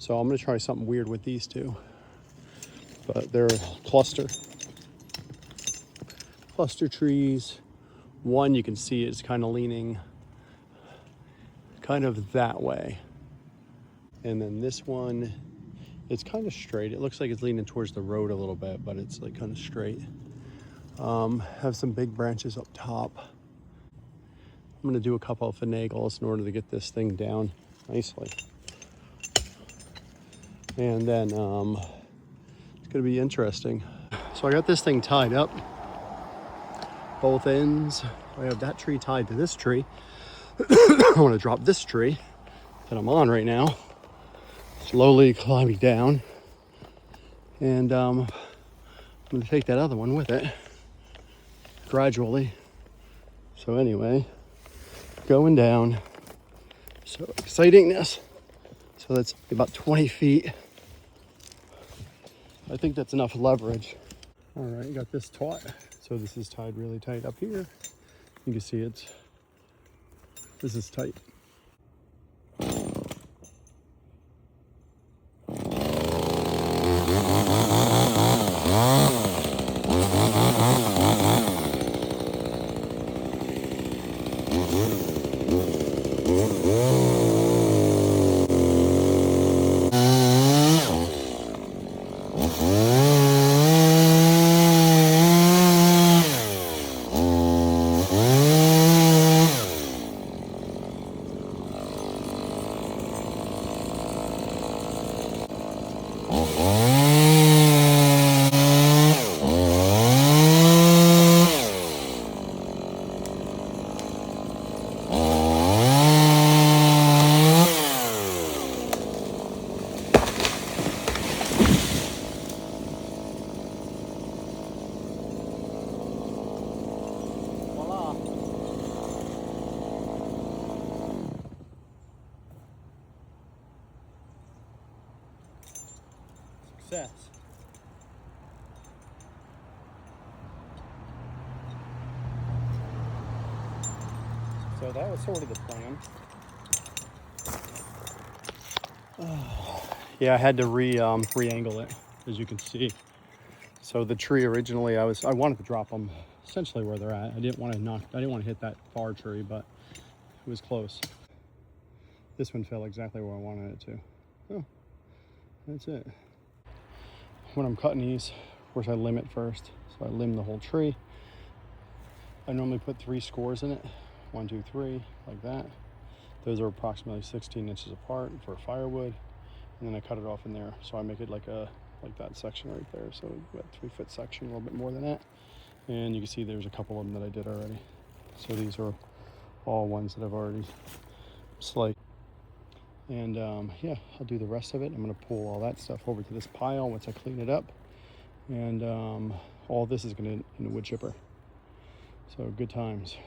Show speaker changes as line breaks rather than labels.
So I'm gonna try something weird with these two. But they're cluster trees. One you can see is kind of leaning kind of that way. And then this one, it's kind of straight. It looks like it's leaning towards the road a little bit, but it's like kind of straight. Have some big branches up top. I'm gonna do a couple of finagles in order to get this thing down nicely. And then it's gonna be interesting. So I got this thing tied up, both ends. I have that tree tied to this tree. I wanna drop this tree that I'm on right now, slowly climbing down. And I'm gonna take that other one with it, gradually. So anyway, going down. So excitingness. So that's about 20 feet. I think that's enough leverage. All right, got this taut. So this is tied really tight up here. You can see this is tight. Success. So that was sort of the plan. Yeah, I had to re-angle it, as you can see. So the tree originally, I wanted to drop them essentially where they're at. I didn't want to hit that far tree, but it was close. This one fell exactly where I wanted it to. Oh, that's it. When I'm cutting these, of course I limb it first. So I limb the whole tree. I normally put 3 scores in it. 1, 2, 3, like that. Those are approximately 16 inches apart for firewood. And then I cut it off in there. So I make it like that section right there. So about 3-foot section, a little bit more than that. And you can see there's a couple of them that I did already. So these are all ones that I've already sliced. And yeah, I'll do the rest of it. I'm gonna pull all that stuff over to this pile once I clean it up. And all this is gonna in the wood chipper. So good times.